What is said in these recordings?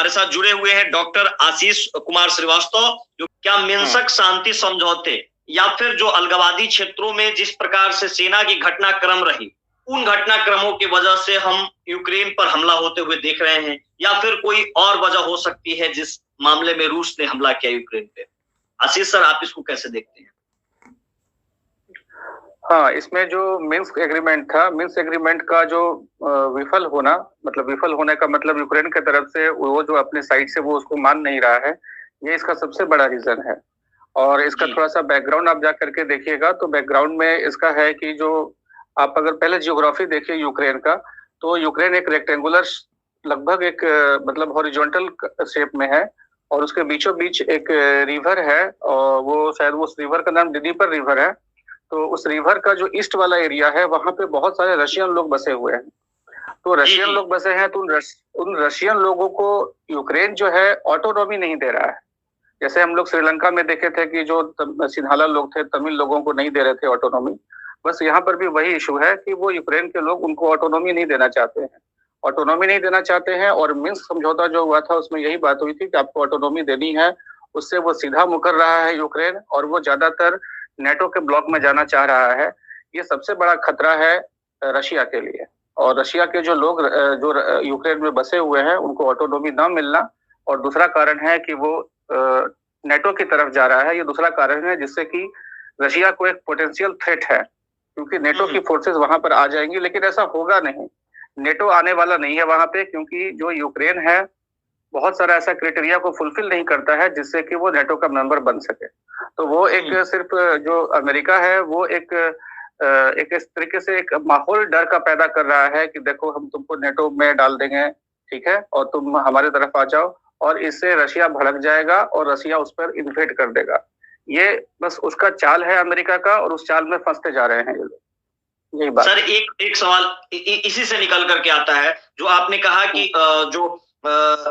हमारे साथ जुड़े हुए हैं डॉक्टर आशीष कुमार श्रीवास्तव, जो क्या मिन्स्क शांति समझौते या फिर जो अलगाववादी क्षेत्रों में जिस प्रकार से सेना की घटनाक्रम रही, उन घटनाक्रमों की वजह से हम यूक्रेन पर हमला होते हुए देख रहे हैं, या फिर कोई और वजह हो सकती है जिस मामले में रूस ने हमला किया यूक्रेन पे। आशीष सर, आप इसको कैसे देखते हैं? हाँ, इसमें जो मिन्स्क एग्रीमेंट था, मिन्स्क एग्रीमेंट का जो विफल होने का मतलब यूक्रेन की तरफ से वो जो अपने साइड से वो उसको मान नहीं रहा है, ये इसका सबसे बड़ा रीजन है। और इसका थोड़ा सा बैकग्राउंड आप जा करके देखिएगा तो बैकग्राउंड में इसका है कि जो आप अगर पहले जियोग्राफी देखिए यूक्रेन का, तो यूक्रेन एक रेक्टेंगुलर लगभग एक मतलब हॉरिजॉन्टल शेप में है, और उसके बीचों बीच एक रिवर है, और वो शायद उस रिवर का नाम डिनीपर रिवर है। तो उस रिवर का जो ईस्ट वाला एरिया है वहां पे बहुत सारे रशियन लोग बसे हुए हैं। तो रशियन लोग बसे हैं, तो उन रशियन लोगों को यूक्रेन जो है ऑटोनॉमी नहीं दे रहा है। जैसे हम लोग श्रीलंका में देखे थे कि जो सिंधाला लोग थे, तमिल लोगों को नहीं दे रहे थे ऑटोनॉमी, बस यहाँ पर भी वही इशू है कि वो यूक्रेन के लोग उनको ऑटोनॉमी नहीं देना चाहते हैं, ऑटोनॉमी नहीं देना चाहते हैं। और मिन्स्क समझौता जो हुआ था उसमें यही बात हुई थी कि आपको ऑटोनॉमी देनी है, उससे वो सीधा मुकर रहा है यूक्रेन, और वो ज्यादातर नेटो के ब्लॉक में जाना चाह रहा है। ये सबसे बड़ा खतरा है रशिया के लिए, और रशिया के जो लोग जो यूक्रेन में बसे हुए हैं उनको ऑटोनॉमी ना मिलना, और दूसरा कारण है कि वो नेटो की तरफ जा रहा है। ये दूसरा कारण है जिससे कि रशिया को एक पोटेंशियल थ्रेट है, क्योंकि नेटो की फोर्सेस वहां पर आ जाएंगी, लेकिन ऐसा होगा नहीं, नेटो आने वाला नहीं है वहां पे, क्योंकि जो यूक्रेन है बहुत सारा ऐसा क्राइटेरिया को फुलफिल नहीं करता है जिससे कि वो नेटो का मेंबर बन सके। तो वो एक सिर्फ जो अमेरिका है वो एक इस तरीके से एक माहौल डर का पैदा कर रहा है कि देखो हम तुमको नेटो में डाल देंगे, ठीक है, और तुम हमारे तरफ आ जाओ, और इससे रशिया भड़क जाएगा और रशिया उस पर इन्वेड कर देगा। ये बस उसका चाल है अमेरिका का, और उस चाल में फंसते जा रहे हैं ये लोग। यही बात। सर, एक सवाल इसी से निकल करके आता है, जो आपने कहा कि जो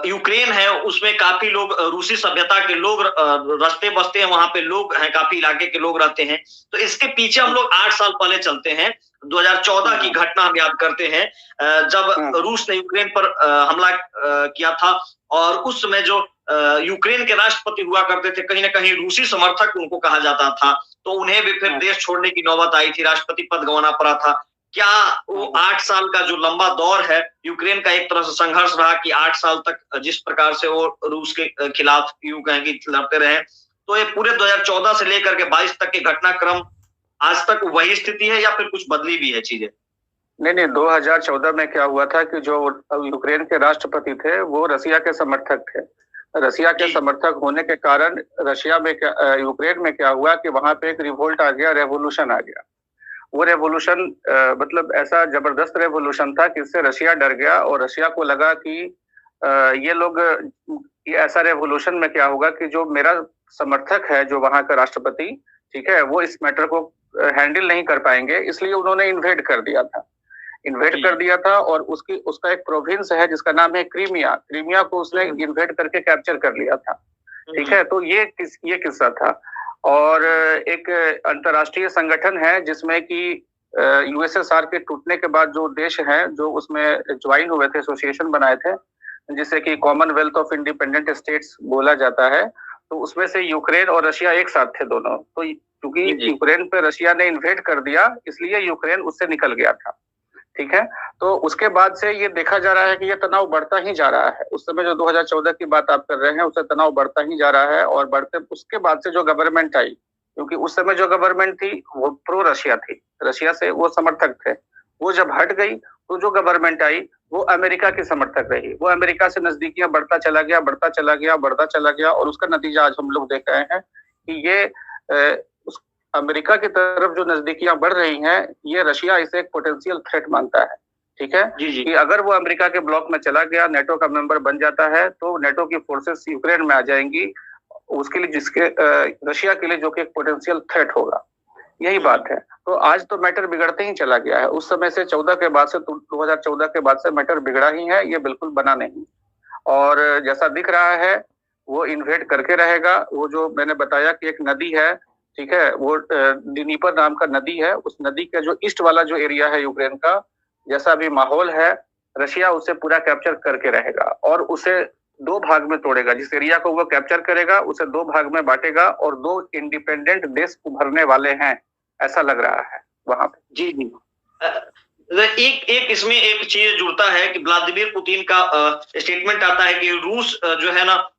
यूक्रेन है उसमें काफी लोग रूसी सभ्यता के लोग रस्ते बसते हैं, वहां पे लोग हैं, काफी इलाके के लोग रहते हैं। तो इसके पीछे हम लोग 8 साल पहले चलते हैं, 2014 की घटना हम याद करते हैं, जब रूस ने यूक्रेन पर हमला किया था, और उस समय जो यूक्रेन के राष्ट्रपति हुआ करते थे, कहीं ना कहीं रूसी समर्थक उनको कहा जाता था, तो उन्हें भी फिर देश छोड़ने की नौबत आई थी, राष्ट्रपति पद गंवाना पड़ा था। क्या वो 8 साल का जो लंबा दौर है यूक्रेन का एक तरह से संघर्ष रहा कि 8 साल तक जिस प्रकार से वो रूस के खिलाफ यूं कहेंगे लड़ते रहे, तो ये पूरे 2014 से लेकर के 22 तक के घटनाक्रम आज तक वही स्थिति है या फिर कुछ बदली भी है चीजें? नहीं, 2014 में क्या हुआ था कि जो यूक्रेन के राष्ट्रपति थे वो रसिया के समर्थक थे। रसिया के समर्थक होने के कारण रशिया में यूक्रेन में क्या हुआ कि वहां पे एक रिवोल्ट आ गया, रेवोल्यूशन आ गया। वो रेवोल्यूशन मतलब ऐसा जबरदस्त रेवोल्यूशन था कि इससे रशिया डर गया, और रशिया को लगा कि ये लोग ऐसा रेवोल्यूशन में क्या होगा कि जो मेरा समर्थक है, जो वहां का राष्ट्रपति, ठीक है, वो इस मैटर को हैंडल नहीं कर पाएंगे, इसलिए उन्होंने इन्वेड कर दिया था। और उसका एक प्रोविंस है जिसका नाम है क्रीमिया को उसने इन्वेड करके कैप्चर कर लिया था, ठीक है। तो ये किस्सा था। और एक अंतर्राष्ट्रीय संगठन है जिसमें कि यूएसएसआर के टूटने के बाद जो देश हैं जो उसमें ज्वाइन हुए थे, एसोसिएशन बनाए थे, जिसे कि कॉमनवेल्थ ऑफ इंडिपेंडेंट स्टेट्स बोला जाता है, तो उसमें से यूक्रेन और रशिया एक साथ थे दोनों। तो क्योंकि यूक्रेन पे रशिया ने इन्वेड कर दिया, इसलिए यूक्रेन उससे निकल गया था, ठीक है। तो उसके बाद से ये देखा जा रहा है कि ये तनाव बढ़ता ही जा रहा है। उस समय जो 2014 की बात आप कर रहे हैं उससे तनाव बढ़ता ही जा रहा है, और बढ़ते उसके बाद से जो गवर्नमेंट आई, क्योंकि उस समय जो गवर्नमेंट थी वो प्रो रशिया थी, रशिया से वो समर्थक थे, वो जब हट गई तो जो गवर्नमेंट आई वो अमेरिका की समर्थक रही। वो अमेरिका से नजदीकियां बढ़ता चला गया, और उसका नतीजा आज हम लोग देख रहे हैं कि ये अमेरिका की तरफ जो नजदीकियां बढ़ रही हैं, ये रशिया इसे एक पोटेंशियल थ्रेट मानता है, ठीक है, कि अगर वो अमेरिका के ब्लॉक में चला गया, नेटो का मेंबर बन जाता है, तो नेटो की फोर्सेस यूक्रेन में आ जाएंगी, उसके लिए रशिया के लिए जो कि एक पोटेंशियल थ्रेट होगा। यही बात है। तो आज तो मैटर बिगड़ते ही चला गया है। उस समय से 2014 के बाद से मैटर बिगड़ा ही है, ये बिल्कुल बना नहीं। और जैसा दिख रहा है वो इन्वेड करके रहेगा। वो जो मैंने बताया कि एक नदी है, ठीक है, वो डिनीपर नाम का नदी है, उस नदी का जो ईस्ट वाला जो एरिया है यूक्रेन का, जैसा भी माहौल है, रशिया उसे पूरा कैप्चर करके रहेगा, और उसे दो भाग में तोड़ेगा। जिस एरिया को वो कैप्चर करेगा उसे दो भाग में बांटेगा और दो इंडिपेंडेंट देश उभरने वाले हैं, ऐसा लग रहा है वहां पे। जी जी। एक इसमें एक चीज जुड़ता है कि व्लादिमीर पुतिन का स्टेटमेंट आता है कि रूस जो है ना,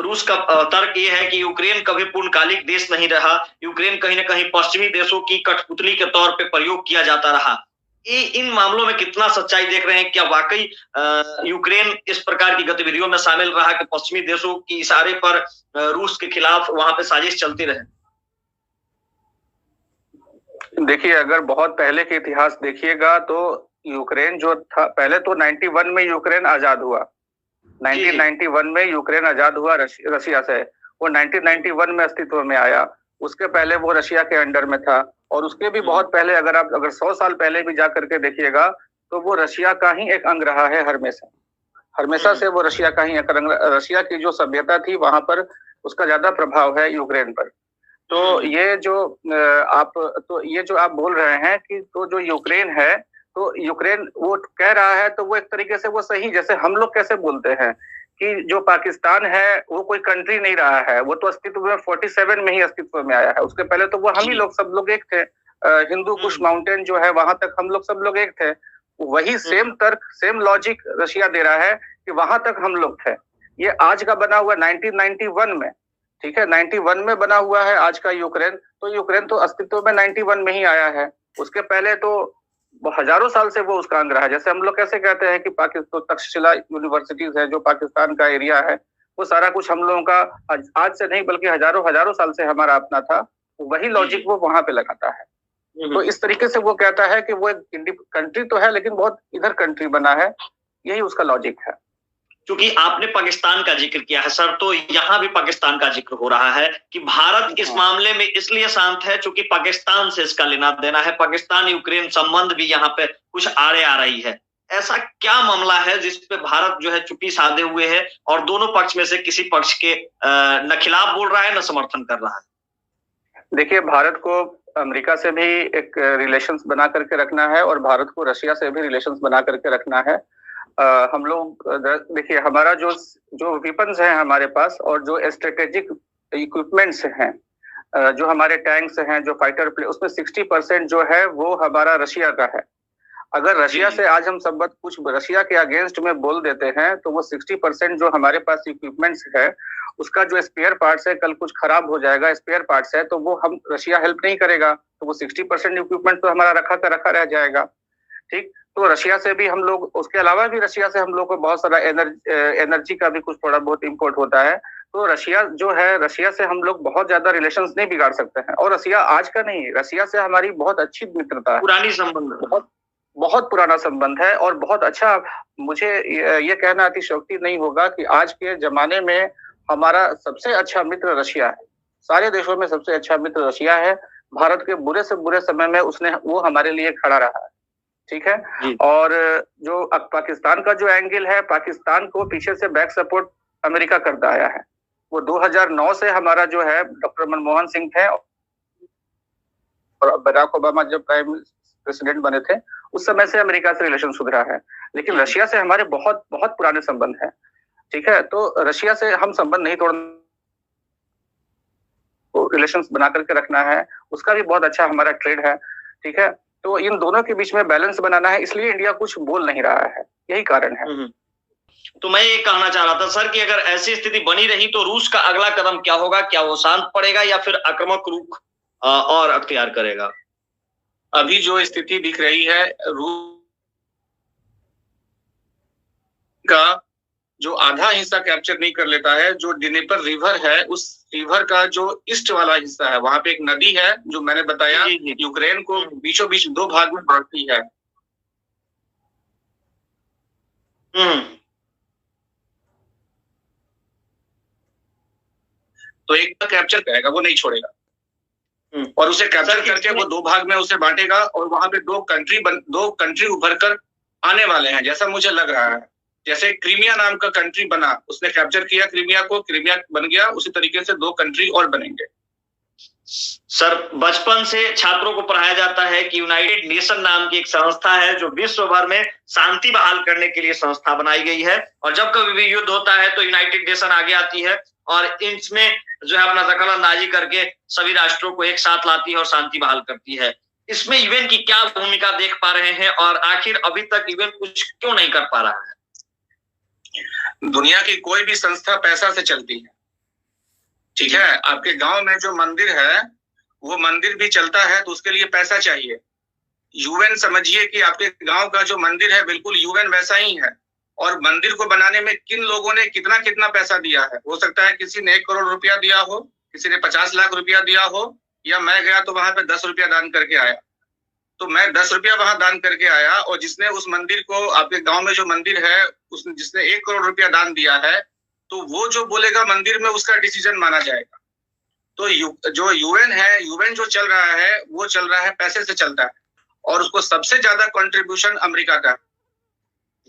रूस का तर्क ये है कि यूक्रेन कभी पूर्णकालिक देश नहीं रहा, यूक्रेन कहीं ना कहीं पश्चिमी देशों की कठपुतली के तौर पे प्रयोग किया जाता रहा। इन मामलों में कितना सच्चाई देख रहे हैं? क्या वाकई यूक्रेन इस प्रकार की गतिविधियों में शामिल रहा कि पश्चिमी देशों की इशारे पर रूस के खिलाफ वहां पे साजिश चलती रहे? देखिए, अगर बहुत पहले के इतिहास देखिएगा तो यूक्रेन जो था, पहले तो 91 में यूक्रेन आजाद हुआ। 1991 में यूक्रेन आजाद हुआ रशिया से। वो 1991 में अस्तित्व में आया। उसके पहले वो रशिया के अंडर में था, और उसके भी बहुत पहले अगर 100 साल पहले भी जा करके देखिएगा तो वो रशिया का ही एक अंग रहा है हमेशा से वो रशिया का ही एक अंग। रशिया की जो सभ्यता थी वहां पर उसका ज्यादा प्रभाव है यूक्रेन पर। तो ये जो आप बोल रहे हैं कि तो जो यूक्रेन है, तो यूक्रेन वो कह रहा है, तो वो एक तरीके से वो सही, जैसे हम लोग कैसे बोलते हैं कि जो पाकिस्तान है वो कोई कंट्री नहीं रहा है, वो तो अस्तित्व में 47 में ही अस्तित्व में आया है। उसके पहले तो वो हम ही लोग सब लोग एक थे। हिंदू कुश माउंटेन जो है वहां तक हम लोग सब लोग एक थे। वही सेम तर्क, सेम लॉजिक रशिया दे रहा है कि वहां तक हम लोग थे। ये आज का बना हुआ 1991 में, ठीक है, 91 में बना हुआ है आज का यूक्रेन। तो यूक्रेन तो अस्तित्व में 91 में ही आया है। उसके पहले तो हजारों साल से वो उसका अंग रहा है। जैसे हम लोग कैसे कहते हैं कि पाकिस्तान तो तक्षशिला यूनिवर्सिटीज है जो पाकिस्तान का एरिया है, वो सारा कुछ हम लोगों का आज से नहीं बल्कि हजारों साल से हमारा अपना था। वही लॉजिक वो वहां पे लगाता है। तो इस तरीके से वो कहता है कि वो एक कंट्री तो है लेकिन बहुत इधर कंट्री बना है, यही उसका लॉजिक है। क्योंकि आपने पाकिस्तान का जिक्र किया है सर, तो यहाँ भी पाकिस्तान का जिक्र हो रहा है कि भारत इस मामले में इसलिए शांत है क्योंकि पाकिस्तान से इसका लेना देना है। पाकिस्तान यूक्रेन संबंध भी यहाँ पे कुछ आड़े आ रही है। ऐसा क्या मामला है जिस पे भारत जो है चुप्पी साधे हुए है और दोनों पक्ष में से किसी पक्ष के न खिलाफ बोल रहा है न समर्थन कर रहा है? देखिए, भारत को अमेरिका से भी एक रिलेशंस बना करके रखना है और भारत को रशिया से भी रिलेशंस बना करके रखना है। हम लोग देखिए, हमारा जो वेपन्स हैं हमारे पास और जो स्ट्रेटेजिक इक्विपमेंट्स हैं, जो हमारे टैंक्स हैं, जो फाइटर प्लेन, उसमें 60% जो है वो हमारा रशिया का है। अगर रशिया से आज हम सब कुछ रशिया के अगेंस्ट में बोल देते हैं तो वो 60% जो हमारे पास इक्विपमेंट्स है उसका जो स्पेयर पार्ट्स है, कल कुछ खराब हो जाएगा, स्पेयर पार्ट्स है, तो वो हम रशिया हेल्प नहीं करेगा, तो वो 60% इक्विपमेंट तो हमारा रखा का रखा रह जाएगा। ठीक, तो रशिया से भी हम लोग, उसके अलावा भी रशिया से हम लोग को बहुत सारा एनर्जी का भी कुछ थोड़ा बहुत इंपोर्ट होता है। तो रशिया जो है, रशिया से हम लोग बहुत ज्यादा रिलेशंस नहीं बिगाड़ सकते हैं। और रशिया आज का नहीं, रशिया से हमारी बहुत अच्छी मित्रता है, पुरानी संबंध, बहुत पुराना संबंध है और बहुत अच्छा। मुझे ये कहना अतिशयोक्ति नहीं होगा कि आज के जमाने में हमारा सबसे अच्छा मित्र रशिया है। सारे देशों में सबसे अच्छा मित्र रशिया है। भारत के बुरे से बुरे समय में वो हमारे लिए खड़ा रहा है। ठीक है। और जो पाकिस्तान का जो एंगल है, पाकिस्तान को पीछे से बैक सपोर्ट अमेरिका करता आया है। वो 2009 से हमारा जो है, डॉक्टर मनमोहन सिंह थे और बराक ओबामा जब प्राइम प्रेसिडेंट बने थे उस समय से अमेरिका से रिलेशन सुधरा है। लेकिन रशिया से हमारे बहुत बहुत पुराने संबंध हैं। ठीक है, तो रशिया से हम संबंध नहीं तोड़ना, रिलेशंस बना करके रखना है। उसका भी बहुत अच्छा हमारा ट्रेड है। ठीक है, तो इन दोनों के बीच में बैलेंस बनाना है, इसलिए इंडिया कुछ बोल नहीं रहा है, यही कारण है। तो मैं ये कहना चाह रहा था सर कि अगर ऐसी स्थिति बनी रही तो रूस का अगला कदम क्या होगा? क्या वो शांत पड़ेगा या फिर आक्रामक रुख और अख्तियार करेगा? अभी जो स्थिति दिख रही है, रूस का जो आधा हिस्सा कैप्चर नहीं कर लेता है, जो डिनेपर रिवर है, उस रिवर का जो ईस्ट वाला हिस्सा है, वहां पे एक नदी है जो मैंने बताया यूक्रेन को बीचों बीच दो भाग में बांटती है। तो एक का कैप्चर करेगा, वो नहीं छोड़ेगा और उसे कैप्चर करके वो दो भाग में उसे बांटेगा और वहां पे दो कंट्री उभर कर आने वाले हैं, जैसा मुझे लग रहा है। जैसे क्रीमिया नाम का कंट्री बना, उसने कैप्चर किया क्रीमिया को, क्रीमिया बन गया, उसी तरीके से दो कंट्री और बनेंगे। सर, बचपन से छात्रों को पढ़ाया जाता है कि यूनाइटेड नेशन नाम की एक संस्था है जो विश्व भर में शांति बहाल करने के लिए संस्था बनाई गई है, और जब कभी भी युद्ध होता है तो यूनाइटेड नेशन आगे आती है और इसमें जो है अपना दखल अंदाजी करके सभी राष्ट्रों को एक साथ लाती है और शांति बहाल करती है। इसमें यूएन की क्या भूमिका देख पा रहे हैं और आखिर अभी तक यूएन कुछ क्यों नहीं कर पा रहा है? दुनिया की कोई भी संस्था पैसा से चलती है, ठीक है। आपके गांव में जो मंदिर है वो मंदिर भी चलता है तो उसके लिए पैसा चाहिए। यूएन समझिए कि आपके गांव का जो मंदिर है बिल्कुल यूएन वैसा ही है, और मंदिर को बनाने में किन लोगों ने कितना कितना पैसा दिया है। हो सकता है किसी ने 1 करोड़ रुपया दिया हो, किसी ने 50 लाख रुपया दिया हो, या मैं गया तो वहां पे 10 रुपया दान करके आया। तो मैं 10 रुपया वहां दान करके आया, और जिसने उस मंदिर को, आपके गांव में जो मंदिर है उसने जिसने 1 करोड़ रुपया दान दिया है, तो वो जो बोलेगा मंदिर में उसका डिसीजन माना जाएगा। तो जो यूएन है, यूएन जो चल रहा है वो चल रहा है पैसे से चलता है, और उसको सबसे ज्यादा कंट्रीब्यूशन अमेरिका का,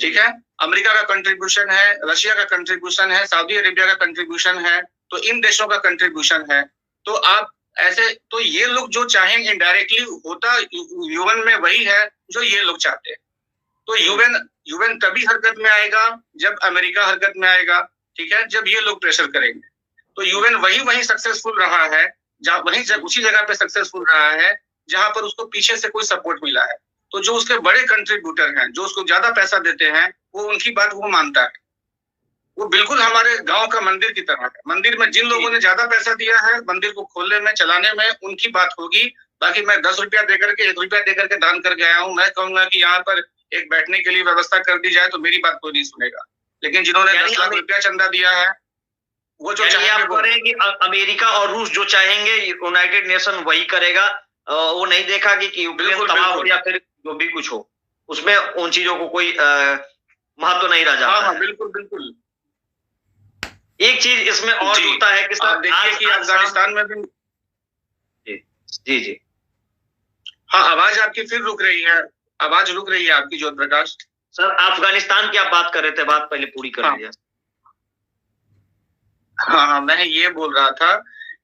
ठीक है। अमेरिका का कंट्रीब्यूशन है, रशिया का कंट्रीब्यूशन है, सऊदी अरेबिया का कंट्रीब्यूशन है, तो इन देशों का कंट्रीब्यूशन है। तो आप ऐसे, तो ये लोग जो चाहेंगे इनडायरेक्टली होता यूएन में वही है जो ये लोग चाहते हैं। तो यूएन तभी हरकत में आएगा जब अमेरिका हरकत में आएगा, ठीक है, जब ये लोग प्रेशर करेंगे। तो यूएन वही सक्सेसफुल रहा है, उसी जगह पे सक्सेसफुल रहा है जहां पर उसको पीछे से कोई सपोर्ट मिला है। तो जो उसके बड़े कंट्रीब्यूटर हैं, जो उसको ज्यादा पैसा देते हैं, वो उनकी बात वो मानता है। वो बिल्कुल हमारे गांव का मंदिर की तरह है। मंदिर में जिन लोगों ने ज्यादा पैसा दिया है मंदिर को खोलने में, चलाने में, उनकी बात होगी। बाकी मैं 10 रुपया देकर के, 1 रुपया देकर के दान करके आया हूँ, मैं कहूंगा कि यहाँ पर एक बैठने के लिए व्यवस्था कर दी जाए तो मेरी बात कोई नहीं सुनेगा। लेकिन जिन्होंने 10 लाख रुपया चंदा दिया है वो जो चाहेंगे, अमेरिका और रूस जो चाहेंगे यूनाइटेड नेशन वही करेगा। वो नहीं देखा कि यूक्रेन तबाह हो या फिर जो भी कुछ हो, उसमें उन चीजों को कोई महत्व नहीं रह जाता। हाँ, बिल्कुल बिल्कुल। एक चीज इसमें और जुड़ता है कि आप देखिए कि अफगानिस्तान में भी जी हाँ, आवाज आपकी फिर रुक रही है, आवाज रुक रही है आपकी ज्योति प्रकाश। सर, अफगानिस्तान की आप बात कर रहे थे, बात पहले पूरी कर लीजिए। हाँ, मैं ये बोल रहा था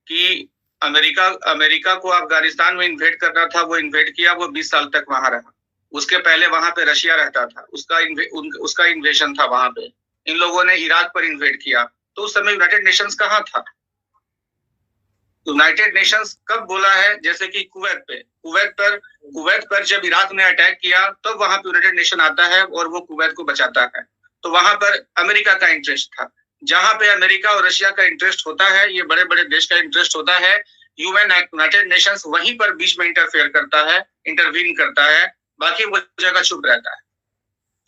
कि अमेरिका को अफगानिस्तान में इन्वेड करना था, वो इन्वेड किया, वो 20 साल तक वहां रहा। उसके पहले वहां पे रशिया रहता था, उसका इन्वेशन था वहां पे। इन लोगों ने इराक पर इन्वेड किया, तो उस समय यूनाइटेड नेशंस कहाँ था? यूनाइटेड नेशंस कब बोला है? जैसे कि कुवैत पर जब इराक ने अटैक किया तब तो वहां पे यूनाइटेड नेशन आता है और वो कुवैत को बचाता है। तो वहां पर अमेरिका का इंटरेस्ट था। जहां पे अमेरिका और रशिया का इंटरेस्ट होता है, ये बड़े बड़े देश का इंटरेस्ट होता है, यूएन यूनाइटेड नेशंस वहीं पर बीच में इंटरफेयर करता है, इंटरवीन करता है, बाकी वो जगह चुप रहता है।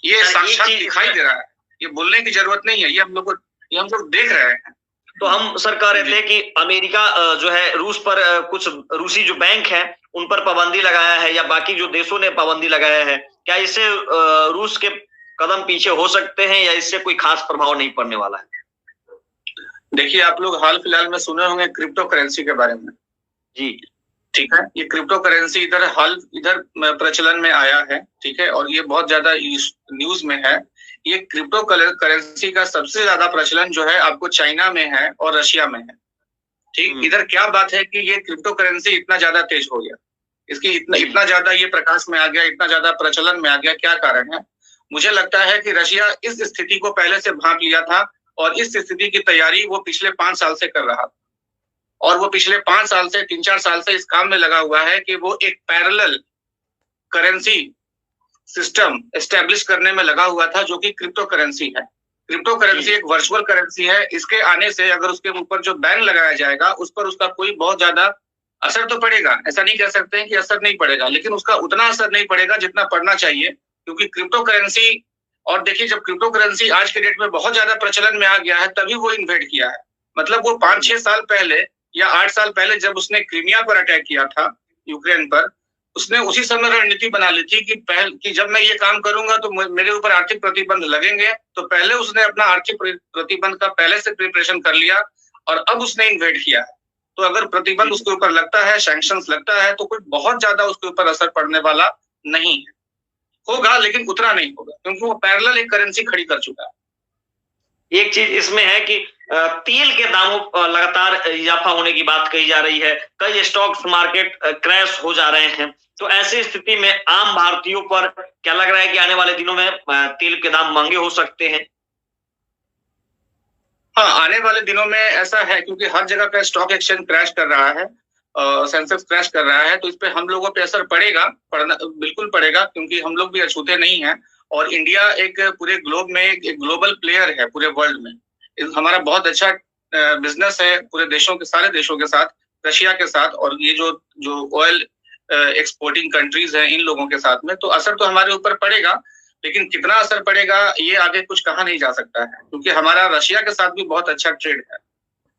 ये साक्षात दिखाई दे रहा है, ये बोलने की जरूरत नहीं है, ये हम लोग देख रहे हैं। तो हम सर कह रहे थे कि अमेरिका जो है रूस पर कुछ रूसी जो बैंक है उन पर पाबंदी लगाया है, या बाकी जो देशों ने पाबंदी लगाया है, क्या इससे रूस के कदम पीछे हो सकते हैं या इससे कोई खास प्रभाव नहीं पड़ने वाला है? देखिए, आप लोग हाल फिलहाल में सुने होंगे क्रिप्टो करेंसी के बारे में। जी, ठीक है। ये क्रिप्टो करेंसी इधर प्रचलन में आया है, ठीक है, और ये बहुत ज्यादा न्यूज में है। ये क्रिप्टो करेंसी का सबसे ज्यादा प्रचलन जो है आपको चाइना में है और रशिया में है, ठीक। इधर क्या बात है कि ये क्रिप्टो करेंसी इतना ज्यादा तेज हो गया, इसकी इतना ज्यादा ये प्रकाश में आ गया, इतना ज्यादा प्रचलन में आ गया, क्या कारण है? मुझे लगता है कि रशिया इस स्थिति को पहले से भांप लिया था और इस स्थिति की तैयारी वो पिछले 5 साल से कर रहा था, और वो पिछले 5 साल से 3-4 साल से इस काम में लगा हुआ है कि वो एक पैरेलल करेंसी सिस्टम एस्टेब्लिश करने में लगा हुआ था, जो कि क्रिप्टो करेंसी है। क्रिप्टो करेंसी एक वर्चुअल करेंसी है। इसके आने से अगर उसके ऊपर जो बैन लगाया जाएगा उस पर उसका कोई बहुत ज्यादा असर तो पड़ेगा, ऐसा नहीं कह सकते हैं कि असर नहीं पड़ेगा, लेकिन उसका उतना असर नहीं पड़ेगा जितना पड़ना चाहिए, क्योंकि क्रिप्टो करेंसी, और देखिए जब क्रिप्टो करेंसी आज के डेट में बहुत ज्यादा प्रचलन में आ गया है तभी वो इन्वेड किया है। मतलब वो 5-6 साल पहले या 8 साल पहले जब उसने क्रीमिया पर अटैक किया था, यूक्रेन पर, उसने उसी समय रणनीति बना ली थी कि जब मैं ये काम करूंगा तो मेरे ऊपर आर्थिक प्रतिबंध लगेंगे, तो पहले उसने अपना आर्थिक प्रतिबंध का पहले से प्रिपरेशन कर लिया और अब उसने इन्वेड किया है। तो अगर प्रतिबंध उसके ऊपर लगता है, सैंक्शंस लगता है, तो कोई बहुत ज्यादा उसके ऊपर असर पड़ने वाला नहीं है। होगा लेकिन उतना नहीं होगा, क्योंकि वो पैरेलल एक करेंसी खड़ी कर चुका है। एक चीज इसमें है कि तेल के दामों लगातार इजाफा होने की बात कही जा रही है, कई स्टॉक्स मार्केट क्रैश हो जा रहे हैं। तो ऐसी स्थिति में आम भारतीयों पर क्या लग रहा है कि आने वाले दिनों में तेल के दाम महंगे हो सकते हैं? हाँ, आने वाले दिनों में ऐसा है, क्योंकि हर जगह का स्टॉक एक्सचेंज क्रैश कर रहा है, सेंसेक्स क्रैश कर रहा है, तो इस पे हम लोगों पे असर पड़ेगा, बिल्कुल पड़ेगा, क्योंकि हम लोग भी अछूते नहीं हैं। और इंडिया एक पूरे ग्लोब में एक ग्लोबल प्लेयर है पूरे वर्ल्ड में। हमारा बहुत अच्छा बिजनेस है पूरे देशों के, सारे देशों के साथ, रशिया के साथ, और ये जो ऑयल एक्सपोर्टिंग कंट्रीज हैं इन लोगों के साथ में, तो असर तो हमारे ऊपर पड़ेगा, लेकिन कितना असर पड़ेगा ये आगे कुछ कहा नहीं जा सकता है, क्योंकि हमारा रशिया के साथ भी बहुत अच्छा ट्रेड है।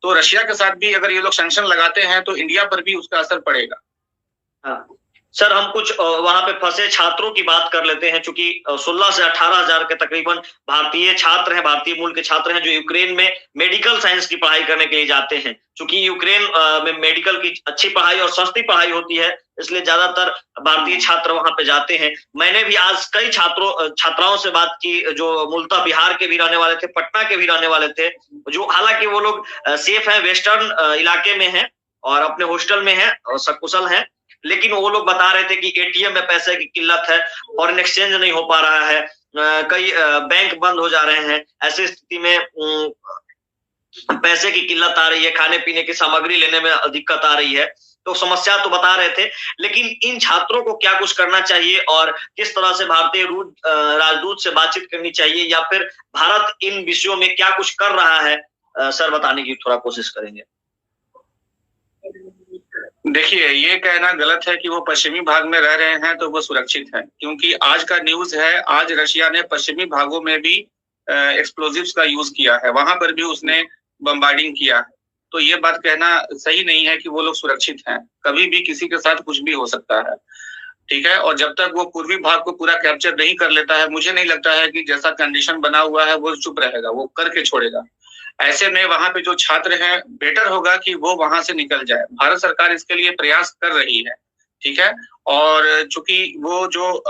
तो रशिया के साथ भी अगर ये लोग सैंक्शन लगाते हैं तो इंडिया पर भी उसका असर पड़ेगा। हाँ। सर, हम कुछ वहां पे फंसे छात्रों की बात कर लेते हैं, चूंकि 16 से 18,000 के तकरीबन भारतीय छात्र हैं, भारतीय मूल के छात्र हैं, जो यूक्रेन में मेडिकल साइंस की पढ़ाई करने के लिए जाते हैं। चूंकि यूक्रेन में मेडिकल की अच्छी पढ़ाई और सस्ती पढ़ाई होती है, इसलिए ज्यादातर भारतीय छात्र वहां पे जाते हैं। मैंने भी आज कई छात्राओं से बात की जो मूलतः बिहार के भी रहने वाले थे, पटना के भी रहने वाले थे, जो हालांकि वो लोग सेफ है, वेस्टर्न इलाके में है और अपने हॉस्टल में है और सकुशल है, लेकिन वो लोग बता रहे थे कि एटीएम में पैसे की किल्लत है, फॉरेन एक्सचेंज नहीं हो पा रहा है, कई बैंक बंद हो जा रहे हैं। ऐसी स्थिति में पैसे की किल्लत आ रही है, खाने पीने की सामग्री लेने में दिक्कत आ रही है, तो समस्या तो बता रहे थे। लेकिन इन छात्रों को क्या कुछ करना चाहिए और किस तरह से भारतीय राजदूत से बातचीत करनी चाहिए, या फिर भारत इन विषयों में क्या कुछ कर रहा है, सर बताने की थोड़ा कोशिश करेंगे। देखिए, ये कहना गलत है कि वो पश्चिमी भाग में रह रहे हैं तो वो सुरक्षित हैं, क्योंकि आज का न्यूज है, आज रशिया ने पश्चिमी भागों में भी एक्सप्लोजिव्स का यूज किया है, वहां पर भी उसने बम्बार्डिंग किया है। तो ये बात कहना सही नहीं है कि वो लोग सुरक्षित हैं, कभी भी किसी के साथ कुछ भी हो सकता है, ठीक है। और जब तक वो पूर्वी भाग को पूरा कैप्चर नहीं कर लेता है, मुझे नहीं लगता है कि जैसा कंडीशन बना हुआ है वो चुप रहेगा, वो करके छोड़ेगा। ऐसे में वहां पे जो छात्र हैं, बेटर होगा कि वो वहां से निकल जाए। भारत सरकार इसके लिए प्रयास कर रही है, ठीक है। और चूंकि वो जो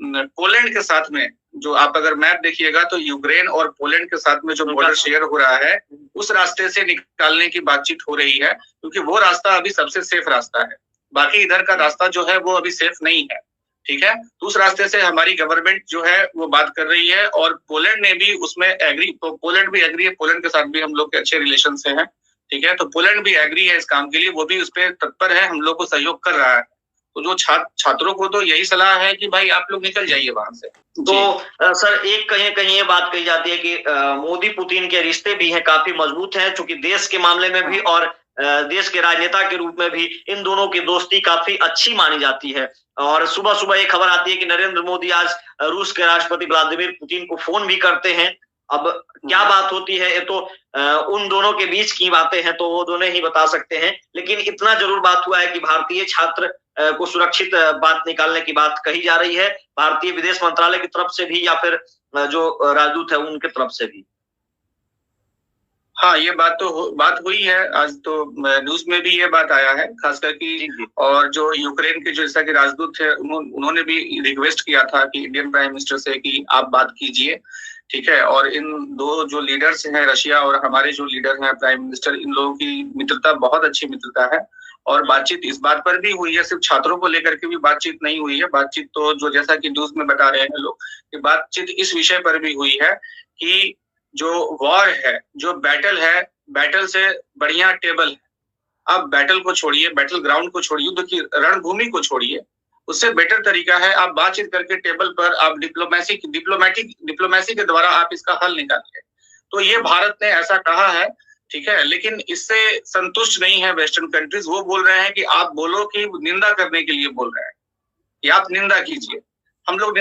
पोलैंड के साथ में, जो आप अगर मैप देखिएगा तो यूक्रेन और पोलैंड के साथ में जो बॉर्डर शेयर हो रहा है, उस रास्ते से निकालने की बातचीत हो रही है, क्योंकि वो रास्ता अभी सबसे सेफ रास्ता है। बाकी इधर का रास्ता जो है वो अभी सेफ नहीं है, ठीक है। तो उस रास्ते से हमारी गवर्नमेंट जो है वो बात कर रही है, और पोलैंड ने भी उसमें एग्री, तो पोलैंड भी एग्री है, पोलैंड के साथ भी हम लोग के अच्छे रिलेशन से हैं, ठीक है। तो पोलैंड भी एग्री है इस काम के लिए, वो भी उस पर तत्पर है, हम लोग को सहयोग कर रहा है। तो जो छात्रों को तो यही सलाह है कि भाई आप लोग निकल जाइए वहां से। तो सर, एक कहीं कहीं ये बात कही जाती है कि मोदी पुतिन के रिश्ते भी हैं, काफी मजबूत हैं, चूंकि देश के मामले में भी और देश के राजनेता के रूप में भी इन दोनों की दोस्ती काफी अच्छी मानी जाती है। और सुबह सुबह ये खबर आती है कि नरेंद्र मोदी आज रूस के राष्ट्रपति व्लादिमीर पुतिन को फोन भी करते हैं। अब क्या बात होती है, ये तो उन दोनों के बीच की बातें हैं, तो वो दोनों ही बता सकते हैं। लेकिन इतना जरूर बात हुआ है कि भारतीय छात्र को सुरक्षित बात निकालने की बात कही जा रही है, भारतीय विदेश मंत्रालय की तरफ से भी या फिर जो राजदूत है उनके तरफ से भी। हाँ, ये बात हुई है, आज तो न्यूज में भी ये बात आया है, खासकर कि और जो यूक्रेन के जैसा कि राजदूत थे, उन्होंने भी रिक्वेस्ट किया था कि इंडियन प्राइम मिनिस्टर से कि आप बात कीजिए, ठीक है। और इन दो जो लीडर्स हैं, रशिया और हमारे जो लीडर हैं प्राइम मिनिस्टर, इन लोगों की मित्रता बहुत अच्छी मित्रता है। और बातचीत इस बात पर भी हुई है, सिर्फ छात्रों को लेकर के भी बातचीत नहीं हुई है, बातचीत तो जो जैसा कि न्यूज में बता रहे हैं लोग, कि बातचीत इस विषय पर भी हुई है कि जो वॉर है, जो बैटल है, बैटल से बढ़िया टेबल है। आप बैटल को छोड़िए, बैटल ग्राउंड को छोड़िए, युद्ध की रणभूमि को छोड़िए, उससे बेटर तरीका है आप बातचीत करके टेबल पर आप डिप्लोमेसी के द्वारा आप इसका हल निकालिए। तो ये भारत ने ऐसा कहा है, ठीक है। लेकिन इससे संतुष्ट नहीं है वेस्टर्न कंट्रीज, वो बोल रहे हैं कि आप बोलो, कि निंदा करने के लिए बोल रहे हैं कि आप निंदा कीजिए। हम लोग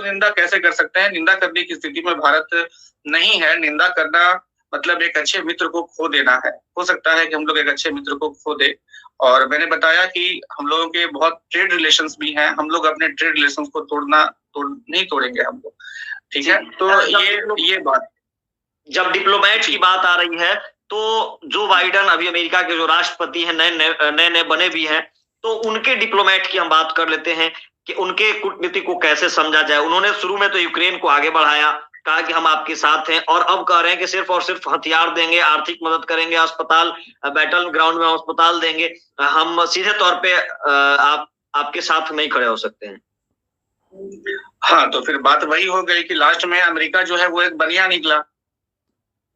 निंदा कैसे कर सकते हैं? निंदा करने की स्थिति में भारत नहीं है। निंदा करना मतलब एक अच्छे मित्र को खो देना है। हो सकता है कि हम लोग एक अच्छे मित्र को खो दे, और मैंने बताया कि हम लोगों के बहुत ट्रेड रिलेशंस भी हैं, हम लोग अपने ट्रेड रिलेशंस को नहीं तोड़ेंगे हम लोग, ठीक है। तो ये बात, जब डिप्लोमेट की बात आ रही है, तो जो बाइडेन अभी अमेरिका के जो राष्ट्रपति हैं, नए बने भी हैं, तो उनके डिप्लोमेट की हम बात कर लेते हैं कि उनके कूटनीति को कैसे समझा जाए। उन्होंने शुरू में तो यूक्रेन को आगे बढ़ाया, कहा कि हम आपके साथ हैं, और अब कह रहे हैं कि सिर्फ और सिर्फ हथियार देंगे, आर्थिक मदद करेंगे, अस्पताल, बैटल ग्राउंड में अस्पताल देंगे, हम सीधे तौर पे आपके साथ नहीं खड़े हो सकते हैं। हाँ, तो फिर बात वही हो गई कि लास्ट में अमेरिका जो है वो एक बनिया निकला,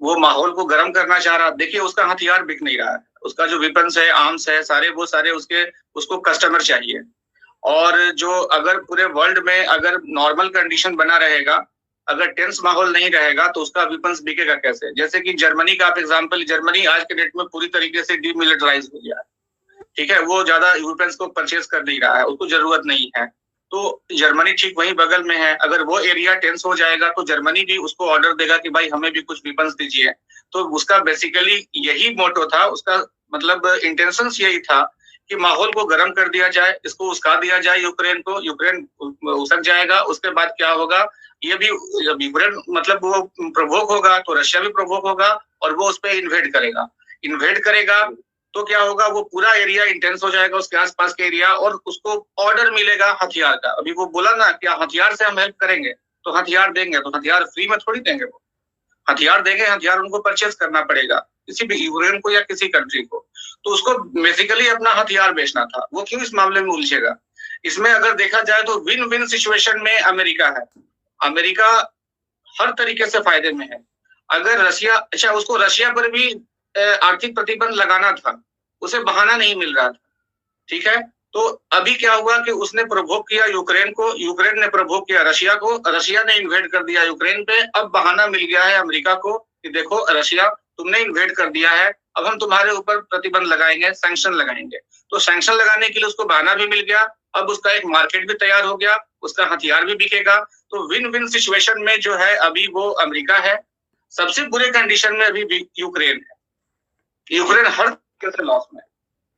वो माहौल को गर्म करना चाह रहा। देखिए उसका हथियार बिक नहीं रहा है, उसका जो वेपन्स है, आर्म्स है, सारे उसको कस्टमर चाहिए। और जो अगर पूरे वर्ल्ड में अगर नॉर्मल कंडीशन बना रहेगा, अगर टेंस माहौल नहीं रहेगा, तो उसका वेपन्स बिकेगा कैसे? जैसे कि जर्मनी का आप एग्जांपल, जर्मनी आज के डेट में पूरी तरीके से डीमिलिटराइज हो गया है, ठीक है, वो ज्यादा वेपन्स को परचेज कर नहीं रहा है, उसको जरूरत नहीं है। तो जर्मनी ठीक वही बगल में है, अगर वो एरिया टेंस हो जाएगा तो जर्मनी भी उसको ऑर्डर देगा कि भाई हमें भी कुछ वेपन्स दीजिए। तो उसका बेसिकली यही मोटो था, उसका मतलब इंटेंशन यही था कि माहौल को गर्म कर दिया जाए, इसको उस्का दिया जाए यूक्रेन को, यूक्रेन उसक जाएगा। उसके बाद क्या होगा, ये भी जब यूक्रेन मतलब वो प्रवोक होगा तो रशिया भी प्रवोक होगा और वो उस पर इन्वेड करेगा तो क्या होगा, वो पूरा एरिया इंटेंस हो जाएगा, उसके आसपास के एरिया, और उसको ऑर्डर मिलेगा हथियार का। अभी वो बोला ना कि हथियार से हम हेल्प करेंगे, तो हथियार देंगे, तो हथियार फ्री में थोड़ी देंगे, वो हथियार देंगे, हथियार उनको परचेज करना पड़ेगा, किसी भी यूक्रेन को या किसी कंट्री को। तो उसको बेसिकली अपना हथियार बेचना था। वो क्यों इस मामले में उलझेगा? इसमें अगर देखा जाए तो विन विन सिचुएशन में अमेरिका है। अमेरिका हर तरीके से फायदे में है। अगर रशिया, अच्छा उसको रशिया पर भी आर्थिक प्रतिबंध लगाना था, उसे बहाना नहीं मिल रहा था, ठीक है। तो अभी क्या हुआ कि उसने प्रवोक किया यूक्रेन को, यूक्रेन ने प्रवोक किया रशिया को, रशिया ने इन्वेड कर दिया यूक्रेन पे। अब बहाना मिल गया है अमेरिका को कि देखो रशिया, तुमने इन्वेड कर दिया है, अब हम तुम्हारे ऊपर प्रतिबंध लगाएंगे, सैंक्शन लगाएंगे। तो सैंक्शन लगाने के लिए उसको बहाना भी मिल गया, अब उसका एक मार्केट भी तैयार हो गया, उसका हथियार भी बिकेगा। तो विन विन सिचुएशन में जो है अभी वो अमेरिका है। सबसे बुरे कंडीशन में अभी यूक्रेन है। यूक्रेन हर तरीके से लॉस में है।